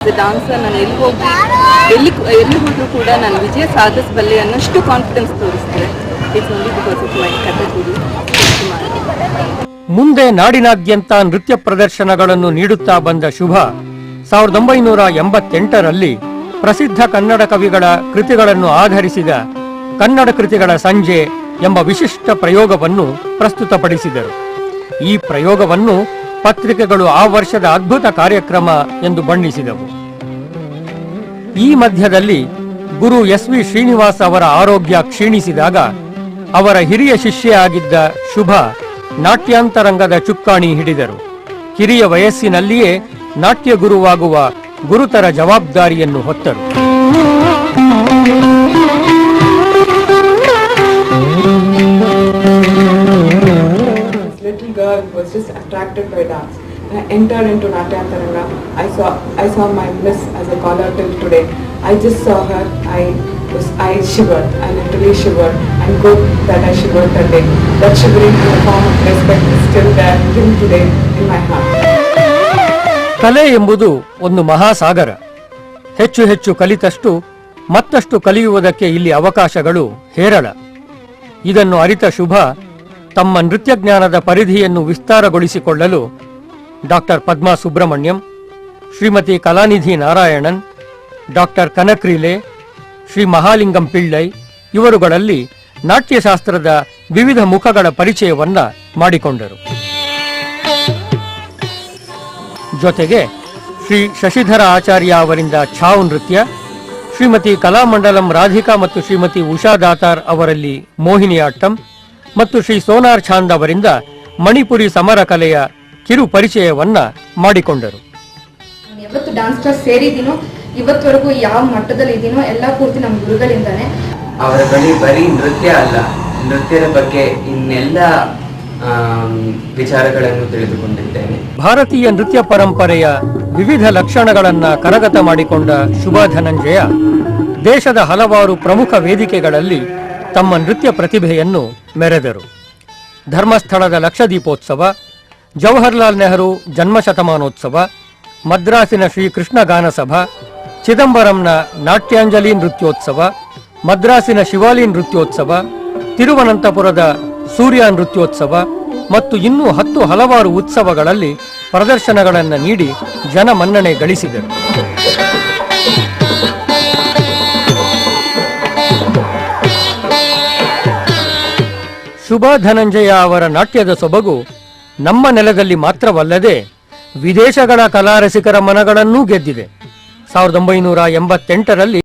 Dancer ನಾನು ಎಲ್ಲಿ ಹೋದರೂ ಕೂಡ ನಾನು ವಿಜಯ ಸಾಧಿಸಬಲ್ಲೆ ಅನ್ನಷ್ಟು ಕಾನ್ಫಿಡೆನ್ಸ್ ತೋರಿಸ್ತೇನೆ. It's only because of my ಕಥಗುರು. ಮುಂದೆ ನಾಡಿನಾದ್ಯಂತ ನೃತ್ಯ ಪ್ರದರ್ಶನಗಳನ್ನು ನೀಡುತ್ತಾ ಬಂದ ಶುಭ 1988ರಲ್ಲಿ ಪ್ರಸಿದ್ಧ ಕನ್ನಡ ಕವಿಗಳ ಕೃತಿಗಳನ್ನು ಆಧರಿಸಿದ ಕನ್ನಡ ಕೃತಿಗಳ ಸಂಜೆ ಎಂಬ ವಿಶಿಷ್ಟ ಪ್ರಯೋಗವನ್ನು ಪ್ರಸ್ತುತಪಡಿಸಿದರು. ಈ ಪ್ರಯೋಗವನ್ನು ಪತ್ರಿಕೆಗಳು ಆ ವರ್ಷದ ಅದ್ಭುತ ಕಾರ್ಯಕ್ರಮ ಎಂದು ಬಣ್ಣಿಸಿದವು. ಈ ಮಧ್ಯದಲ್ಲಿ ಗುರು ಎಸ್.ವಿ. ಶ್ರೀನಿವಾಸ್ ಅವರ ಆರೋಗ್ಯ ಕ್ಷೀಣಿಸಿದಾಗ ಅವರ ಹಿರಿಯ ಶಿಷ್ಯೆಯಾಗಿದ್ದ ಶುಭ ನಾಟ್ಯಾಂತರಂಗದ ಚುಕ್ಕಾಣಿ ಹಿಡಿದರು. ಕಿರಿಯ ವಯಸ್ಸಿನಲ್ಲಿಯೇ ನಾಟ್ಯ ಗುರುವಾಗುವ ಗುರುತರ ಜವಾಬ್ದಾರಿಯನ್ನು ಹೊತ್ತರು. Little girl was just attracted by dance. When I entered into Natyantaranga, I saw my miss as a caller till today. I just saw her. I shivered. I literally shivered. And good that I shivered that day. That shivering in a form of respect is still there till today in my heart. ಕಲೆ ಎಂಬುದು ಒಂದು ಮಹಾಸಾಗರ. ಹೆಚ್ಚು ಹೆಚ್ಚು ಕಲಿತಷ್ಟು ಮತ್ತಷ್ಟು ಕಲಿಯುವುದಕ್ಕೆ ಇಲ್ಲಿ ಅವಕಾಶಗಳು ಹೇರಳ. ಇದನ್ನು ಅರಿತ ಶುಭ ತಮ್ಮ ನೃತ್ಯ ಜ್ಞಾನದ ಪರಿಧಿಯನ್ನು ವಿಸ್ತಾರಗೊಳಿಸಿಕೊಳ್ಳಲು ಡಾಕ್ಟರ್ ಪದ್ಮಾ ಸುಬ್ರಹ್ಮಣ್ಯಂ, ಶ್ರೀಮತಿ ಕಲಾನಿಧಿ ನಾರಾಯಣನ್, ಡಾಕ್ಟರ್ ಕನಕ್ರಿಲೆ, ಶ್ರೀ ಮಹಾಲಿಂಗಂ ಪಿಳ್ಳೈ ಇವರುಗಳಲ್ಲಿ ನಾಟ್ಯಶಾಸ್ತ್ರದ ವಿವಿಧ ಮುಖಗಳ ಪರಿಚಯವನ್ನ ಮಾಡಿಕೊಂಡರು. ಜೊತೆಗೆ ಶ್ರೀ ಶಶಿಧರ ಆಚಾರ್ಯ ಅವರಿಂದ ಛಾವ್ ನೃತ್ಯ, ಶ್ರೀಮತಿ ಕಲಾಮಂಡಲಂ ರಾಧಿಕಾ ಮತ್ತು ಶ್ರೀಮತಿ ಉಷಾ ದಾತಾರ್ ಅವರಲ್ಲಿ ಮೋಹಿನಿಯಾಟ್ಟಂ ಮತ್ತು ಶ್ರೀ ಸೋನಾರ್ ಚಾಂದ್ ಅವರಿಂದ ಮಣಿಪುರಿ ಸಮರ ಕಲೆಯ ಕಿರು ಪರಿಚಯವನ್ನ ಮಾಡಿಕೊಂಡರು. ಯಾವತ್ತು ಡಾನ್ಸ್ ಕ್ಲಾಸ್ ಸೇರಿದ್ದೀನೋ ಇವತ್ತವರೆಗೂ ಯಾವ ಮಟ್ಟದಲ್ಲಿ ಇದ್ದೀನೋ ಎಲ್ಲ ಪೂರ್ತಿ ನಮ್ಮ ಗುರುಗಳಿಂದಾನೆ. ಅವರ ಬಳಿ ಬರೀ ನೃತ್ಯ ಅಲ್ಲ, ನೃತ್ಯದ ಬಗ್ಗೆ ಇನ್ನೆಲ್ಲ ವಿಚಾರಗಳನ್ನು ತಿಳಿದುಕೊಂಡಿದ್ದೇನೆ. ಭಾರತೀಯ ನೃತ್ಯ ಪರಂಪರೆಯ ವಿವಿಧ ಲಕ್ಷಣಗಳನ್ನ ಕರಗತ ಮಾಡಿಕೊಂಡ ಶುಭಾ ಧನಂಜಯ ದೇಶದ ಹಲವಾರು ಪ್ರಮುಖ ವೇದಿಕೆಗಳಲ್ಲಿ ತಮ್ಮ ನೃತ್ಯ ಪ್ರತಿಭೆಯನ್ನು ಮೆರೆದರು. ಧರ್ಮಸ್ಥಳದ ಲಕ್ಷದೀಪೋತ್ಸವ, ಜವಾಹರ್ಲಾಲ್ ನೆಹರು ಜನ್ಮಶತಮಾನೋತ್ಸವ, ಮದ್ರಾಸಿನ ಶ್ರೀಕೃಷ್ಣ ಗಾನಸಭಾ, ಚಿದಂಬರಂನ ನಾಟ್ಯಾಂಜಲಿ ನೃತ್ಯೋತ್ಸವ, ಮದ್ರಾಸಿನ ಶಿವಾಲಿ ನೃತ್ಯೋತ್ಸವ, ತಿರುವನಂತಪುರದ ಸೂರ್ಯ ನೃತ್ಯೋತ್ಸವ ಮತ್ತು ಇನ್ನೂ ಹಲವಾರು ಉತ್ಸವಗಳಲ್ಲಿ ಪ್ರದರ್ಶನಗಳನ್ನು ನೀಡಿ ಜನಮನ್ನಣೆ ಗಳಿಸಿದರು. ಶುಭಾ ಧನಂಜಯ ಅವರ ನಾಟ್ಯದ ಸೊಬಗು ನಮ್ಮ ನೆಲದಲ್ಲಿ ಮಾತ್ರವಲ್ಲದೆ ವಿದೇಶಗಳ ಕಲಾರಸಿಕರ ಮನಗಳನ್ನೂ ಗೆದ್ದಿದೆ. 1988ರಲ್ಲಿ